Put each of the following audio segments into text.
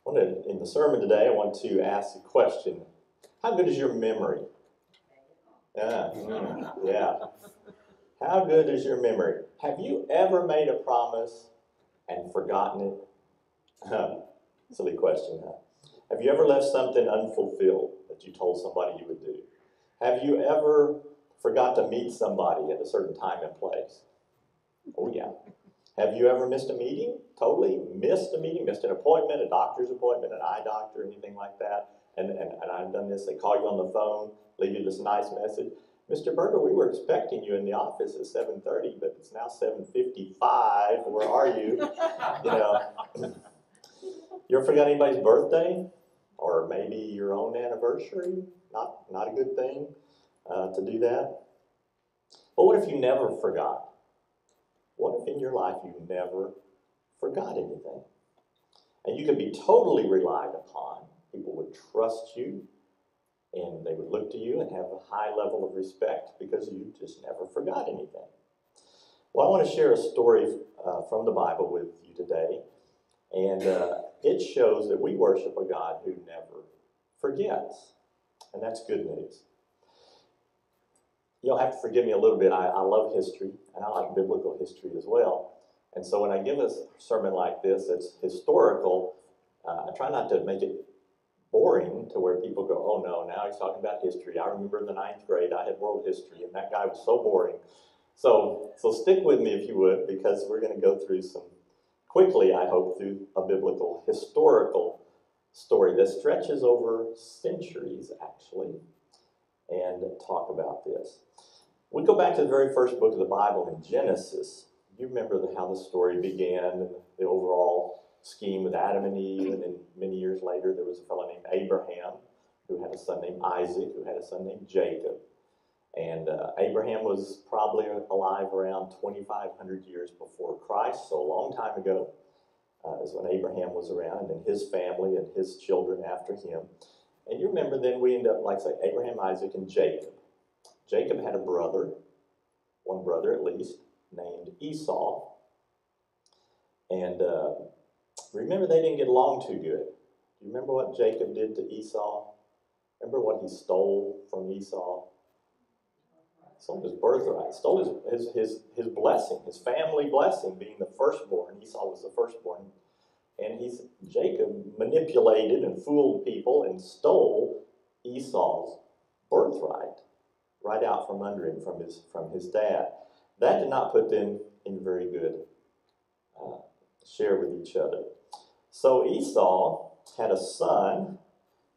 In the sermon today, I want to ask a question. How good is your memory? Yeah. How good is your memory? Have you ever made a promise and forgotten it? Silly question, huh? Have you ever left something unfulfilled that you told somebody you would do? Have you ever forgot to meet somebody at a certain time and place? Oh, yeah. Have you ever missed a meeting? Totally missed a meeting, missed an appointment, a doctor's appointment, an eye doctor, anything like that? And I've done this. They call you on the phone, leave you this nice message. Mr. Berger, we were expecting you in the office at 7:30, but it's now 7:55. Where are you? You know, you ever forgot anybody's birthday? Or maybe your own anniversary? Not a good thing to do that. But what if you never forgot? What if in your life you never forgot anything? And you could be totally relied upon. People would trust you, and they would look to you and have a high level of respect because you just never forgot anything. Well, I want to share a story from the Bible with you today, and it shows that we worship a God who never forgets, and that's good news. You'll have to forgive me a little bit. I love history, and I like biblical history as well. And so when I give a sermon like this that's historical, I try not to make it boring to where people go, oh no, now he's talking about history. I remember in the 9th grade I had world history, and that guy was so boring. So stick with me if you would, because we're going to go through quickly, I hope, through a biblical, historical story that stretches over centuries, actually, and talk about this. We go back to the very first book of the Bible in Genesis. You remember how the story began and the overall scheme with Adam and Eve, and then many years later there was a fellow named Abraham who had a son named Isaac, who had a son named Jacob. And Abraham was probably alive around 2,500 years before Christ, so a long time ago is when Abraham was around, and then his family and his children after him. And you remember then we end up, like I say, Abraham, Isaac, and Jacob. Jacob had a brother, one brother at least, named Esau. And remember, they didn't get along too good. Do you remember what Jacob did to Esau? Remember what he stole from Esau? He stole his birthright, stole his blessing, his family blessing, being the firstborn. Esau was the firstborn. And Jacob manipulated and fooled people and stole Esau's birthright right out from under him, from his dad. That did not put them in very good share with each other. So Esau had a son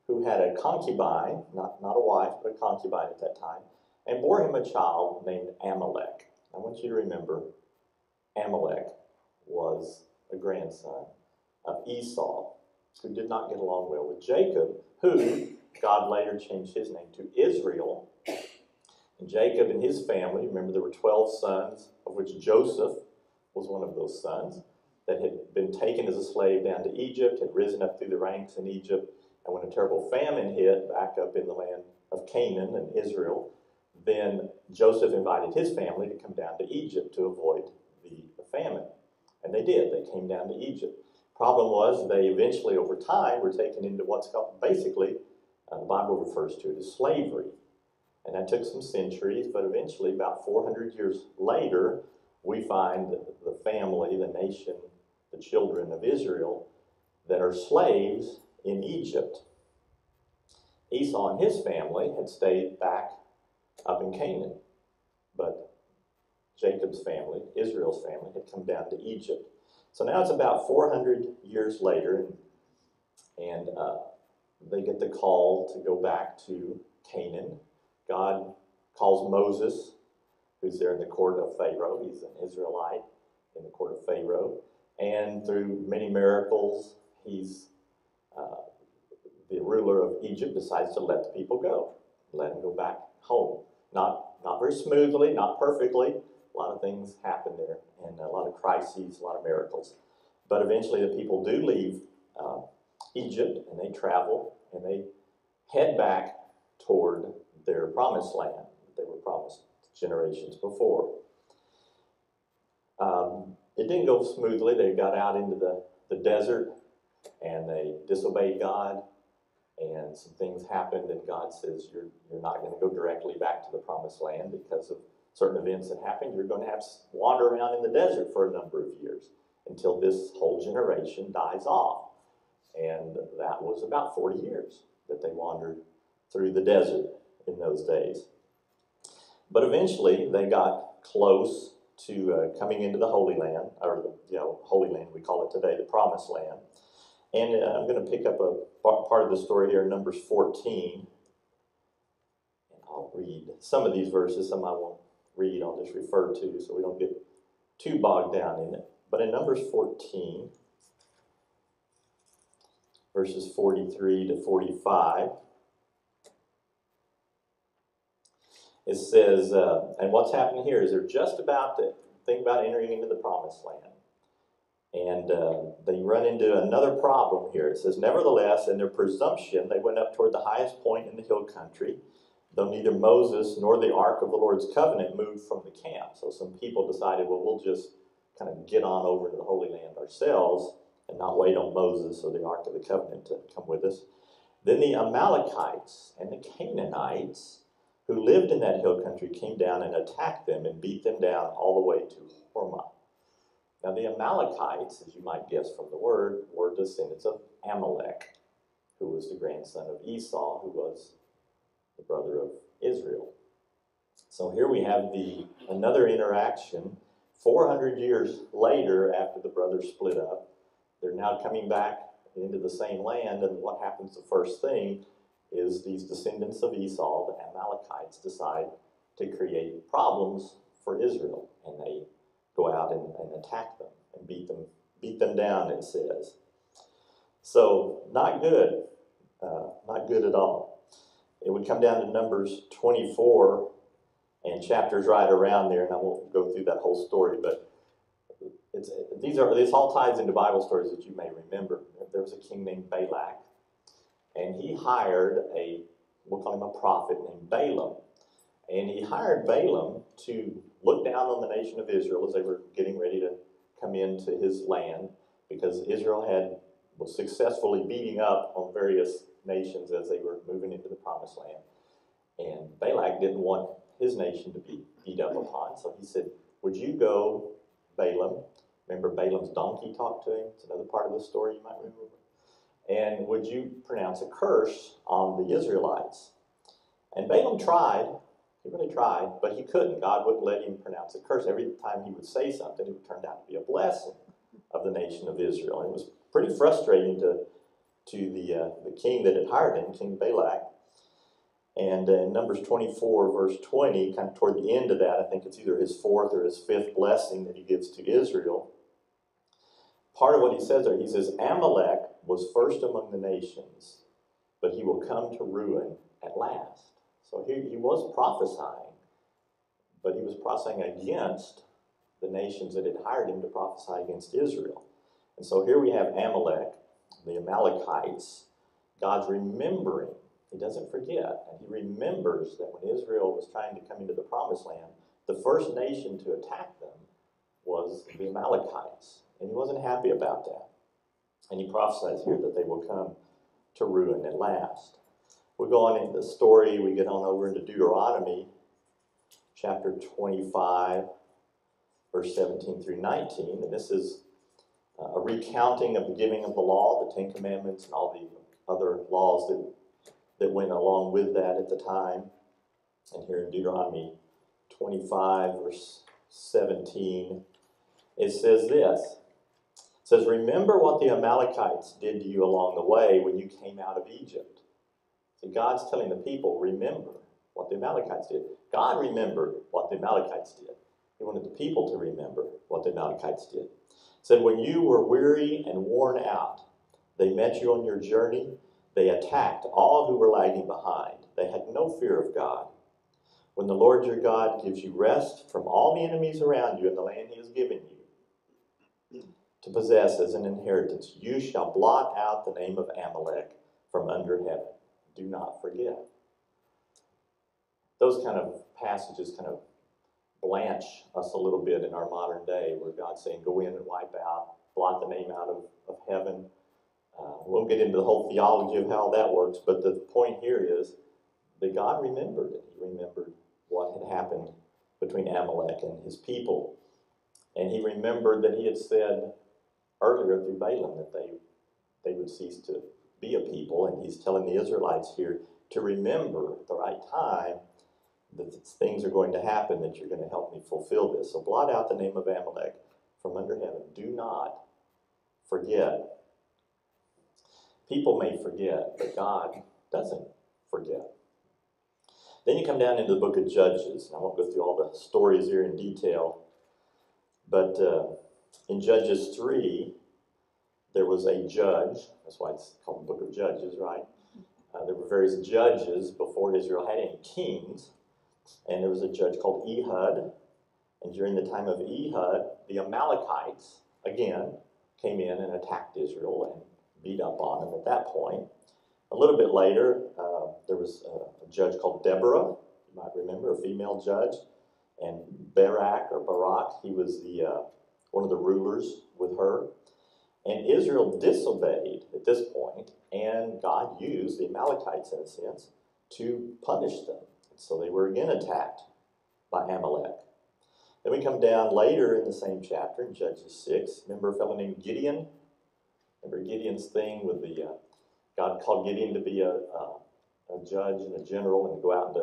who had a concubine, not a wife, but a concubine at that time, and bore him a child named Amalek. I want you to remember, Amalek was a grandson of Esau, who did not get along well with Jacob, who God later changed his name to Israel. And Jacob and his family, remember there were 12 sons, of which Joseph was one of those sons, that had been taken as a slave down to Egypt, had risen up through the ranks in Egypt, and when a terrible famine hit back up in the land of Canaan and Israel, then Joseph invited his family to come down to Egypt to avoid the famine. And they did. They came down to Egypt. Problem was, they eventually, over time, were taken into what's called, basically, the Bible refers to it as slavery. And that took some centuries, but eventually, about 400 years later, we find the family, the nation, the children of Israel that are slaves in Egypt. Esau and his family had stayed back up in Canaan, but Jacob's family, Israel's family, had come down to Egypt. So now it's about 400 years later, and they get the call to go back to Canaan. God calls Moses, who's there in the court of Pharaoh. He's an Israelite in the court of Pharaoh. And through many miracles, the ruler of Egypt decides to let the people go, let them go back home. Not very smoothly, not perfectly. A lot of things happen there, and a lot of crises, a lot of miracles. But eventually the people do leave Egypt, and they travel, and they head back toward their promised land that they were promised generations before. It didn't go smoothly. They got out into the desert, and they disobeyed God, and some things happened, and God says, you're not going to go directly back to the promised land because of certain events that happened. You're going to have to wander around in the desert for a number of years until this whole generation dies off. And that was about 40 years that they wandered through the desert in those days. But eventually they got close to coming into the Holy Land, or the Holy Land we call it today, the Promised Land. And I'm going to pick up a part of the story here in Numbers 14. And I'll read some of these verses. Some I won't read, I'll just refer to so we don't get too bogged down in it. But in Numbers 14, verses 43 to 45, it says, and what's happening here is they're just about to think about entering into the Promised Land. And they run into another problem here. It says, nevertheless, in their presumption, they went up toward the highest point in the hill country, though neither Moses nor the Ark of the Lord's covenant moved from the camp. So some people decided, well, we'll just kind of get on over to the Holy Land ourselves and not wait on Moses or the Ark of the Covenant to come with us. Then the Amalekites and the Canaanites who lived in that hill country came down and attacked them and beat them down all the way to Hormah. Now the Amalekites, as you might guess from the word, were descendants of Amalek, who was the grandson of Esau, who was the brother of Israel. So here we have another interaction 400 years later after the brothers split up. They're now coming back into the same land, and what happens the first thing is these descendants of Esau, the Amalekites, decide to create problems for Israel, and they go out and attack them and beat them down, it says. So not good at all. It would come down to Numbers 24 and chapters right around there, and I won't go through that whole story, but this all ties into Bible stories that you may remember. There was a king named Balak, and he hired we'll call him a prophet named Balaam. And he hired Balaam to look down on the nation of Israel as they were getting ready to come into his land, because Israel was successfully beating up on various nations as they were moving into the Promised Land. And Balak didn't want his nation to be beat up upon, so he said, would you go, Balaam? Remember Balaam's donkey talked to him? It's another part of the story you might remember. And would you pronounce a curse on the Israelites? And Balaam tried. He really tried, but he couldn't. God wouldn't let him pronounce a curse. Every time he would say something, it would turn out to be a blessing of the nation of Israel. And it was pretty frustrating to the king that had hired him, King Balak. And in Numbers 24, verse 20, kind of toward the end of that, I think it's either his fourth or his fifth blessing that he gives to Israel. Part of what he says there, he says, Amalek was first among the nations, but he will come to ruin at last. So here he was prophesying, but he was prophesying against the nations that had hired him to prophesy against Israel. And so here we have Amalek, the Amalekites. God's remembering. He doesn't forget. And he remembers that when Israel was trying to come into the Promised Land, the first nation to attack them was the Amalekites. And he wasn't happy about that. And he prophesies here that they will come to ruin at last. We go on into the story, we get on over into Deuteronomy, chapter 25, verse 17 through 19. And this is a recounting of the giving of the law, the Ten Commandments, and all the other laws that went along with that at the time. And here in Deuteronomy 25, verse 17, it says this. It says, remember what the Amalekites did to you along the way when you came out of Egypt. So God's telling the people, remember what the Amalekites did. God remembered what the Amalekites did. He wanted the people to remember what the Amalekites did. It said, when you were weary and worn out, they met you on your journey. They attacked all who were lagging behind. They had no fear of God. When the Lord your God gives you rest from all the enemies around you in the land he has given you to possess as an inheritance, you shall blot out the name of Amalek from under heaven. Do not forget. Those kind of passages kind of blanch us a little bit in our modern day, where God's saying, go in and wipe out, blot the name out of heaven. won't get into the whole theology of how that works, but the point here is that God remembered it. He remembered what had happened between Amalek and his people. And he remembered that he had said earlier through Balaam that they would cease to be a people. And he's telling the Israelites here to remember at the right time that things are going to happen, that you're going to help me fulfill this. So blot out the name of Amalek from under heaven. Do not forget. People may forget, but God doesn't forget. Then you come down into the book of Judges. And I won't go through all the stories here in detail, but in Judges 3, there was a judge. That's why it's called the book of Judges, right? There were various judges before Israel had any kings. And there was a judge called Ehud. And during the time of Ehud, the Amalekites, again, came in and attacked Israel and beat up on them at that point. A little bit later, there was a judge called Deborah. You might remember, a female judge. And Barak, he was one of the rulers with her. And Israel disobeyed at this point, and God used the Amalekites, in a sense, to punish them. So they were again attacked by Amalek. Then we come down later in the same chapter, in Judges 6. Remember a fellow named Gideon? Remember Gideon's thing with God called Gideon to be a judge and a general and to go out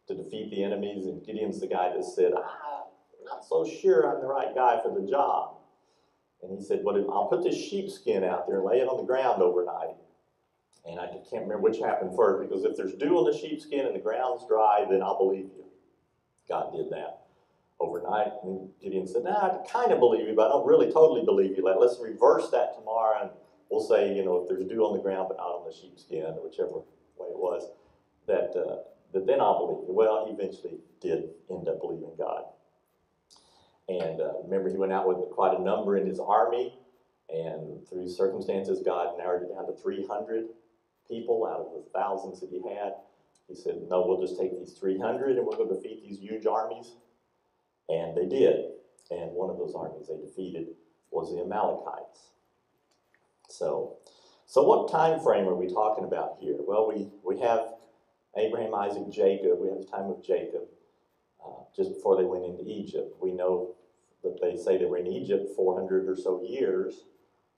to defeat the enemies. And Gideon's the guy that said, I'm not so sure I'm the right guy for the job. And he said, well, I'll put this sheepskin out there and lay it on the ground overnight. And I can't remember which happened first, because if there's dew on the sheepskin and the ground's dry, then I'll believe you. God did that overnight. And Gideon said, I kind of believe you, but I don't really totally believe you. Let's reverse that tomorrow, and we'll say, if there's dew on the ground but not on the sheepskin, or whichever way it was, that then I'll believe you. Well, he eventually did end up believing God. And remember, he went out with quite a number in his army, and through circumstances, God narrowed it down to 300 people out of the thousands that he had. He said, no, we'll just take these 300 and we'll go defeat these huge armies. And they did. And one of those armies they defeated was the Amalekites. So what time frame are we talking about here? Well, we have Abraham, Isaac, Jacob. We have the time of Jacob, just before they went into Egypt. We know that they say they were in Egypt 400 or so years.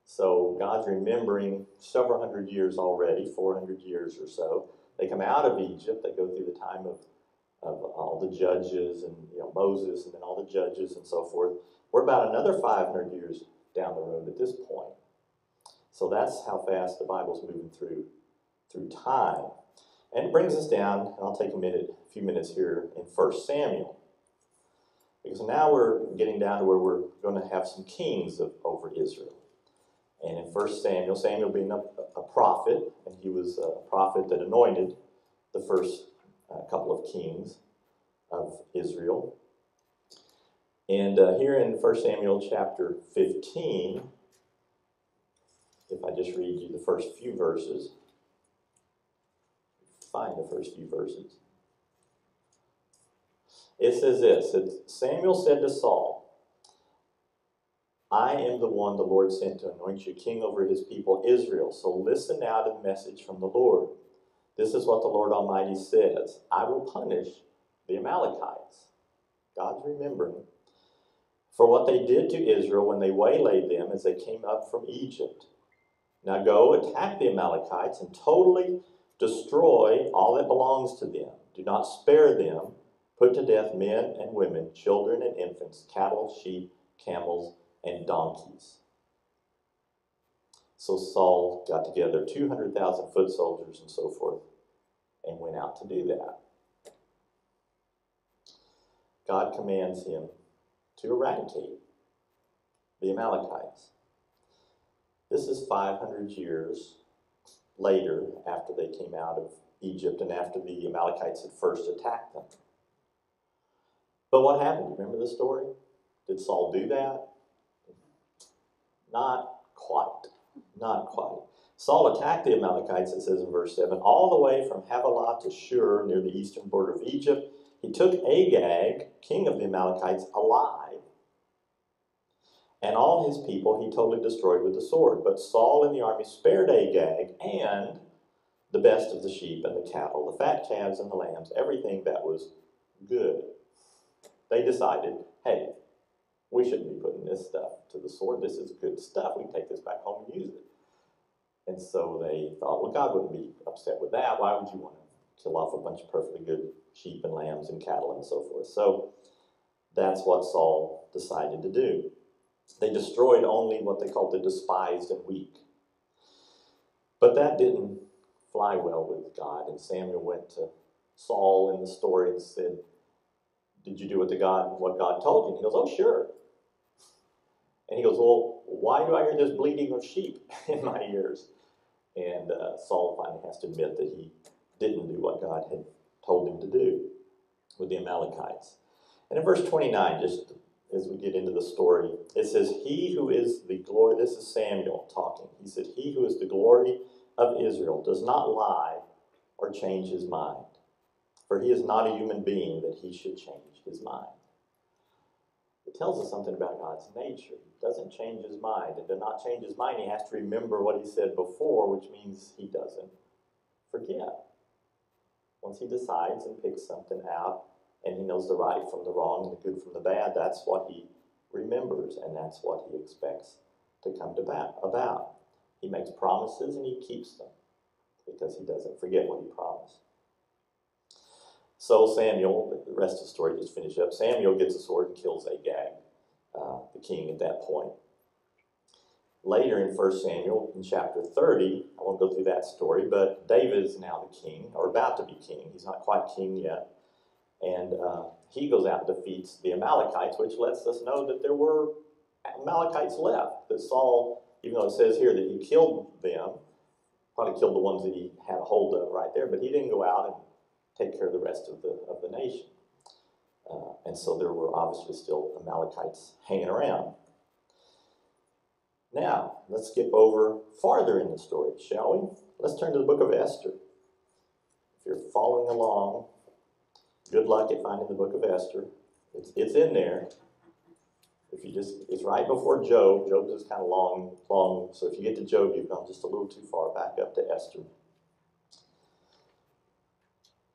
So God's remembering several hundred years already, 400 years or so. They come out of Egypt. They go through the time of all the judges and Moses and then all the judges and so forth. We're about another 500 years down the road at this point. So that's how fast the Bible's moving through time. And it brings us down, and I'll take a few minutes here in 1 Samuel. Because now we're getting down to where we're going to have some kings over Israel. And in 1 Samuel being a prophet, and he was a prophet that anointed the first couple of kings of Israel. And here in 1 Samuel chapter 15, if I just read you the first few verses, find the first few verses. It says this, Samuel said to Saul, I am the one the Lord sent to anoint you king over his people Israel. So listen now to the message from the Lord. This is what the Lord Almighty says. I will punish the Amalekites. God's remembering. For what they did to Israel when they waylaid them as they came up from Egypt. Now go, attack the Amalekites and totally destroy all that belongs to them. Do not spare them. Put to death men and women, children and infants, cattle, sheep, camels, and donkeys. So Saul got together 200,000 foot soldiers and so forth and went out to do that. God commands him to eradicate the Amalekites. This is 500 years later after they came out of Egypt and after the Amalekites had first attacked them. But what happened? Remember the story? Did Saul do that? Not quite. Not quite. Saul attacked the Amalekites, it says in verse 7, all the way from Havilah to Shur near the eastern border of Egypt. He took Agag, king of the Amalekites, alive, and all his people he totally destroyed with the sword. But Saul and the army spared Agag and the best of the sheep and the cattle, the fat calves and the lambs, everything that was good. They decided, hey, we shouldn't be putting this stuff to the sword. This is good stuff. We can take this back home and use it. And so they thought, well, God wouldn't be upset with that. Why would you want to kill off a bunch of perfectly good sheep and lambs and cattle and so forth? So that's what Saul decided to do. They destroyed only what they called the despised and weak. But that didn't fly well with God. And Samuel went to Saul in the story and said, did you do what God told you? And he goes, oh, sure. And he goes, well, why do I hear this bleating of sheep in my ears? And Saul finally has to admit that he didn't do what God had told him to do with the Amalekites. And in verse 29, just as we get into the story, it says, he who is the glory, this is Samuel talking. He said, he who is the glory of Israel does not lie or change his mind. For he is not a human being that he should change his mind. It tells us something about God's nature. He doesn't change his mind. And to not change his mind, he has to remember what he said before, which means he doesn't forget. Once he decides and picks something out, and he knows the right from the wrong and the good from the bad, that's what he remembers, and that's what he expects to come to about. He makes promises and he keeps them because he doesn't forget what he promised. So Samuel, the rest of the story, just finish up. Samuel gets a sword and kills Agag, the king at that point. Later in 1 Samuel, in chapter 30, I won't go through that story, but David is now the king, or about to be king. He's not quite king yet. And he goes out and defeats the Amalekites, which lets us know that there were Amalekites left. That Saul, even though it says here that he killed them, probably killed the ones that he had a hold of right there, but he didn't go out and take care of the rest of the nation. And so there were obviously still Amalekites hanging around. Now, let's skip over farther in the story, shall we? Let's turn to the book of Esther. If you're following along, good luck at finding the book of Esther. It's in there. It's right before Job. Job is kind of long. So if you get to Job, you've gone just a little too far. Back up to Esther.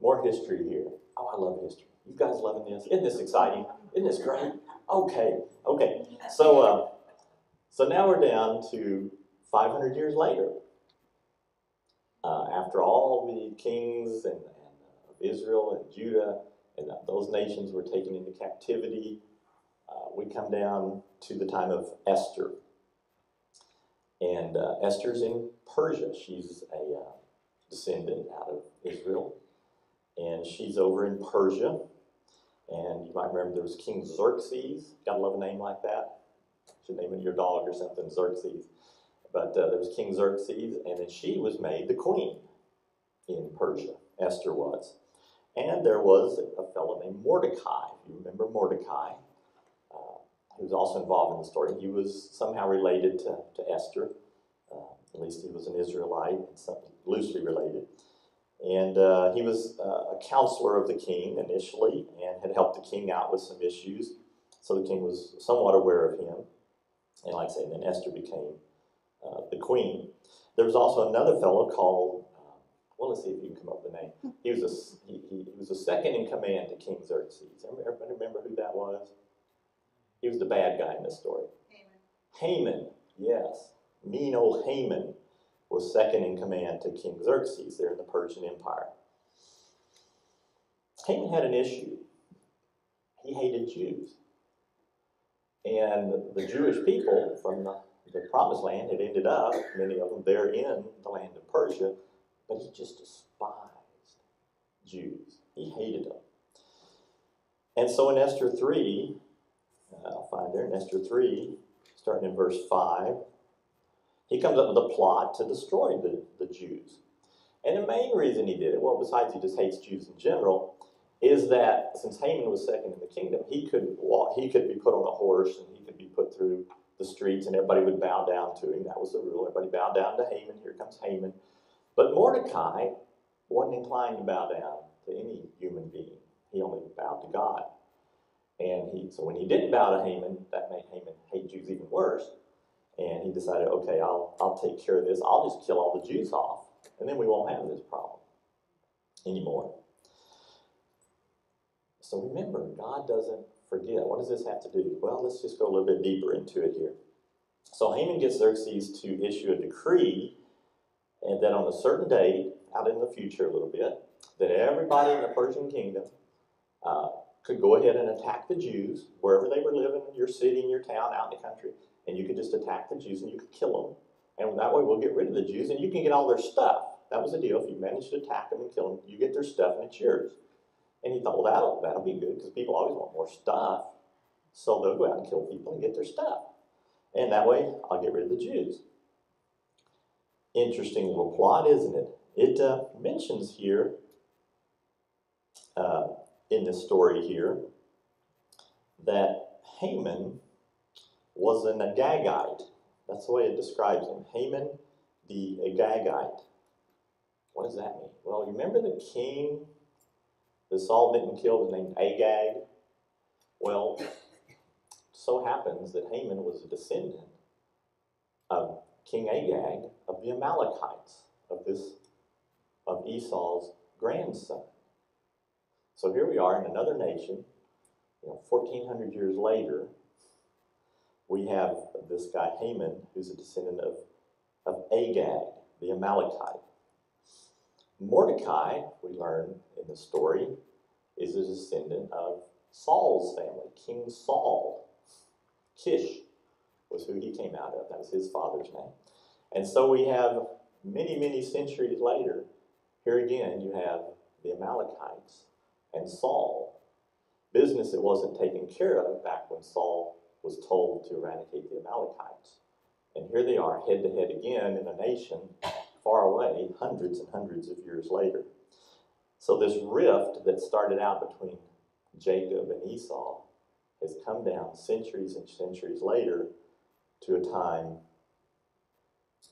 More history here. Oh, I love history. You guys loving this? Isn't this exciting? Isn't this great? Okay. So now we're down to 500 years later. After all the kings and of Israel and Judah and those nations were taken into captivity, we come down to the time of Esther. And Esther's in Persia. She's a descendant out of Israel. And she's over in Persia. And you might remember there was King Xerxes. Gotta love a name like that. Should name it your dog or something, Xerxes. But there was King Xerxes, and then she was made the queen in Persia. Esther was. And there was a fellow named Mordecai. You remember Mordecai, who was also involved in the story. He was somehow related to Esther. At least he was an Israelite, loosely related. And he was a counselor of the king initially and had helped the king out with some issues. So the king was somewhat aware of him. And like I say, then Esther became the queen. There was also another fellow called, let's see if you can come up with the name. He was a second in command to King Xerxes. Everybody remember who that was? He was the bad guy in this story. Haman, yes. Mean old Haman was second in command to King Xerxes there in the Persian Empire. Haman had an issue. He hated Jews. And the Jewish people from the Promised Land had ended up, many of them there in the land of Persia, but he just despised Jews. He hated them. And so in Esther 3, I'll find there in Esther 3, starting in verse 5, he comes up with a plot to destroy the Jews. And the main reason he did it, well, besides he just hates Jews in general, is that since Haman was second in the kingdom, he could be put on a horse and he could be put through the streets and everybody would bow down to him. That was the rule. Everybody bowed down to Haman. Here comes Haman. But Mordecai wasn't inclined to bow down to any human being. He only bowed to God. So when he didn't bow to Haman, that made Haman hate Jews even worse. And he decided, okay, I'll take care of this. I'll just kill all the Jews off, and then we won't have this problem anymore. So remember, God doesn't forget. What does this have to do? Well, let's just go a little bit deeper into it here. So Haman gets Xerxes to issue a decree, and that on a certain date, out in the future a little bit, that everybody in the Persian kingdom could go ahead and attack the Jews wherever they were living, in your city, in your town, out in the country, and you could just attack the Jews and you could kill them. And that way we'll get rid of the Jews and you can get all their stuff. That was the deal. If you manage to attack them and kill them, you get their stuff and it's yours. And he thought, well, that'll be good because people always want more stuff. So they'll go out and kill people and get their stuff. And that way I'll get rid of the Jews. Interesting little plot, isn't it? It mentions here in this story here that Haman was an Agagite. That's the way it describes him. Haman the Agagite. What does that mean? Well, you remember the king that Saul didn't kill was named Agag? Well, so happens that Haman was a descendant of King Agag of the Amalekites, of Esau's grandson. So here we are in another nation, 1,400 years later, we have this guy Haman, who's a descendant of Agag, the Amalekite. Mordecai, we learn in the story, is a descendant of Saul's family, King Saul. Kish was who he came out of. That was his father's name. And so we have many, many centuries later, here again you have the Amalekites and Saul. Business that wasn't taken care of back when Saul was told to eradicate the Amalekites. And here they are, head to head again in a nation far away, hundreds and hundreds of years later. So this rift that started out between Jacob and Esau has come down centuries and centuries later to a time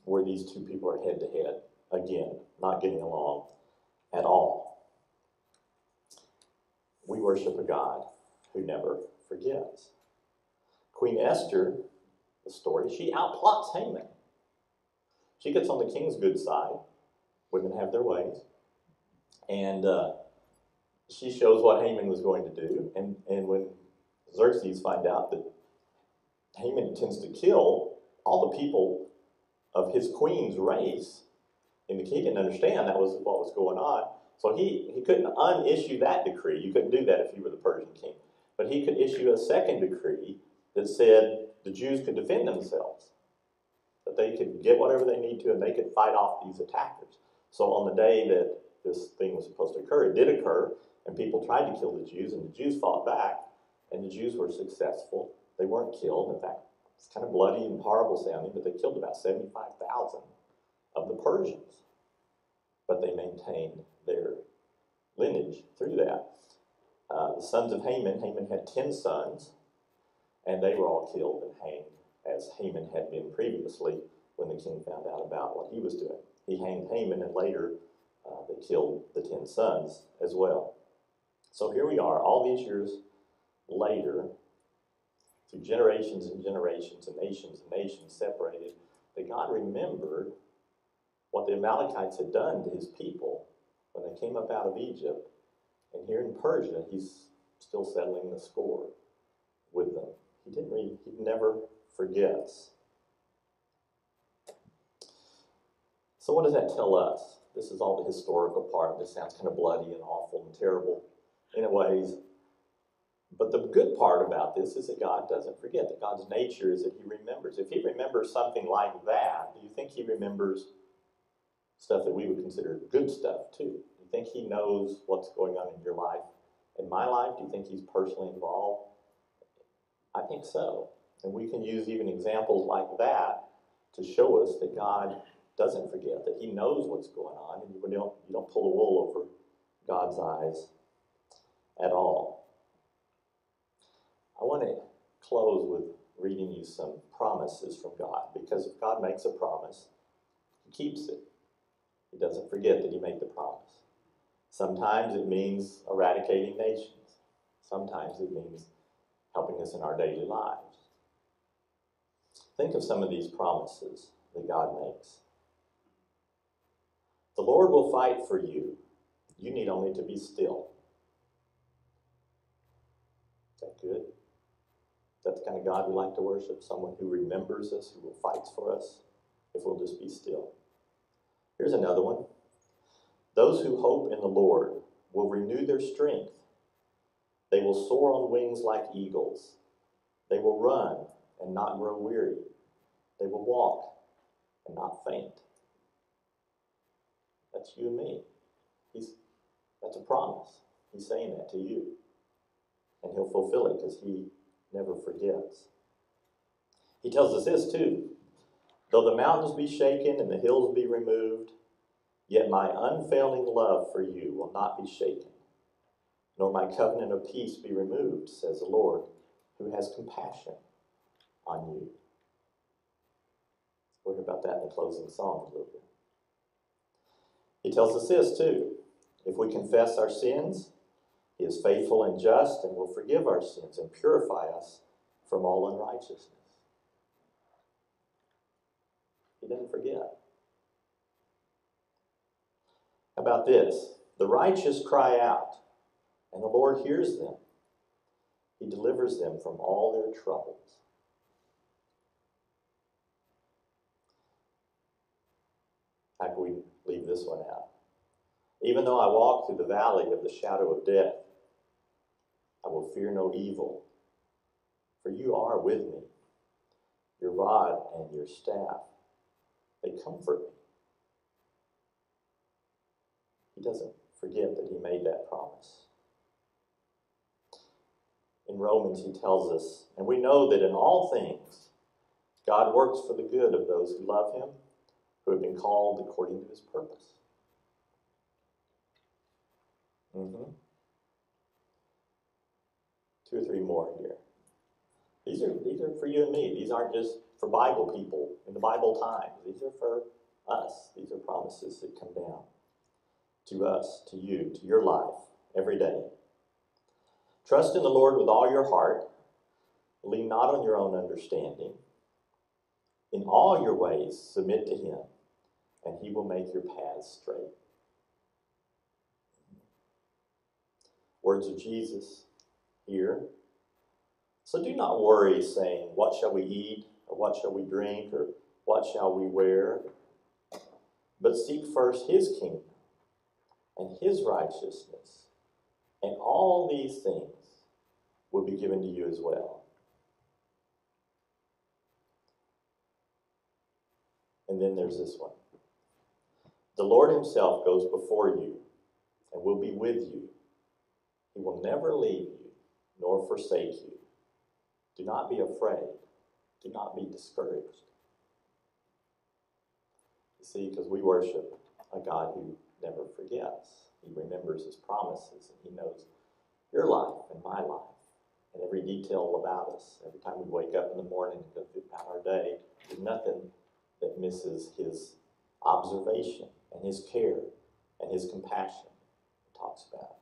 where these two people are head to head again, not getting along at all. We worship a God who never forgets. Queen Esther, the story, she outplots Haman. She gets on the king's good side. Women have their ways. And she shows what Haman was going to do. And when Xerxes finds out that Haman intends to kill all the people of his queen's race, and the king didn't understand that was what was going on. So he couldn't unissue that decree. You couldn't do that if you were the Persian king. But he could issue a second decree that said the Jews could defend themselves, that they could get whatever they need to and they could fight off these attackers. So on the day that this thing was supposed to occur, it did occur, and people tried to kill the Jews, and the Jews fought back, and the Jews were successful. They weren't killed. In fact, it's kind of bloody and horrible sounding, but they killed about 75,000 of the Persians. But they maintained their lineage through that. The sons of Haman had 10 sons, and they were all killed and hanged, as Haman had been previously when the king found out about what he was doing. He hanged Haman, and later they killed the 10 sons as well. So here we are, all these years later, through generations and generations and nations separated, that God remembered what the Amalekites had done to his people when they came up out of Egypt. And here in Persia, he's still settling the score with them. He never forgets. So what does that tell us? This is all the historical part. This sounds kind of bloody and awful and terrible in ways. But the good part about this is that God doesn't forget, that God's nature is that he remembers. If he remembers something like that, do you think he remembers stuff that we would consider good stuff too? Do you think he knows what's going on in your life? In my life, do you think he's personally involved? I think so. And we can use even examples like that to show us that God doesn't forget, that he knows what's going on, and you don't pull the wool over God's eyes at all. I want to close with reading you some promises from God, because if God makes a promise, he keeps it. He doesn't forget that he made the promise. Sometimes it means eradicating nations. Sometimes it means helping us in our daily lives. Think of some of these promises that God makes. The Lord will fight for you. You need only to be still. Is that good? Is that the kind of God we like to worship? Someone who remembers us, who will fight for us, if we'll just be still. Here's another one. Those who hope in the Lord will renew their strength. They will soar on wings like eagles. They will run and not grow weary. They will walk and not faint. That's you and me. That's a promise. He's saying that to you. And he'll fulfill it because he never forgets. He tells us this too. Though the mountains be shaken and the hills be removed, yet my unfailing love for you will not be shaken, nor my covenant of peace be removed, says the Lord, who has compassion on you. We'll hear about that in the closing song a little bit. He tells us this too. If we confess our sins, he is faithful and just and will forgive our sins and purify us from all unrighteousness. He doesn't forget. How about this? The righteous cry out, and the Lord hears them. He delivers them from all their troubles. How can we leave this one out? Even though I walk through the valley of the shadow of death, I will fear no evil, for you are with me. Your rod and your staff, they comfort me. He doesn't forget that he made that promise. In Romans, he tells us, and we know that in all things, God works for the good of those who love him, who have been called according to his purpose. Two or three more here. These are for you and me. These aren't just for Bible people in the Bible times. These are for us. These are promises that come down to us, to you, to your life every day. Trust in the Lord with all your heart. Lean not on your own understanding. In all your ways, submit to him, and he will make your paths straight. Words of Jesus here. So do not worry, saying, what shall we eat, or what shall we drink, or what shall we wear? But seek first his kingdom and his righteousness, and all these things will be given to you as well. And then there's this one. The Lord himself goes before you and will be with you. He will never leave you nor forsake you. Do not be afraid. Do not be discouraged. You see, because we worship a God who never forgets. He remembers his promises, and he knows your life and my life and every detail about us. Every time we wake up in the morning and go throughout our day, there's nothing that misses his observation and his care and his compassion he talks about.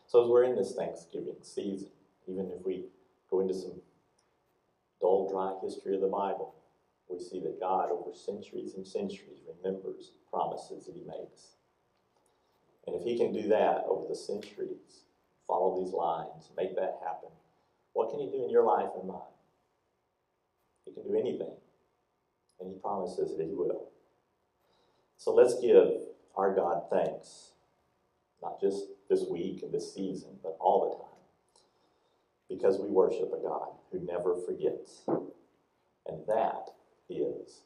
So as we're in this Thanksgiving season, even if we go into some dull, dry history of the Bible, we see that God, over centuries and centuries, remembers promises that he makes. And if he can do that over the centuries, follow these lines, make that happen, what can he do in your life and mine? He can do anything. And he promises that he will. So let's give our God thanks, not just this week and this season, but all the time. Because we worship a God who never forgets. And that is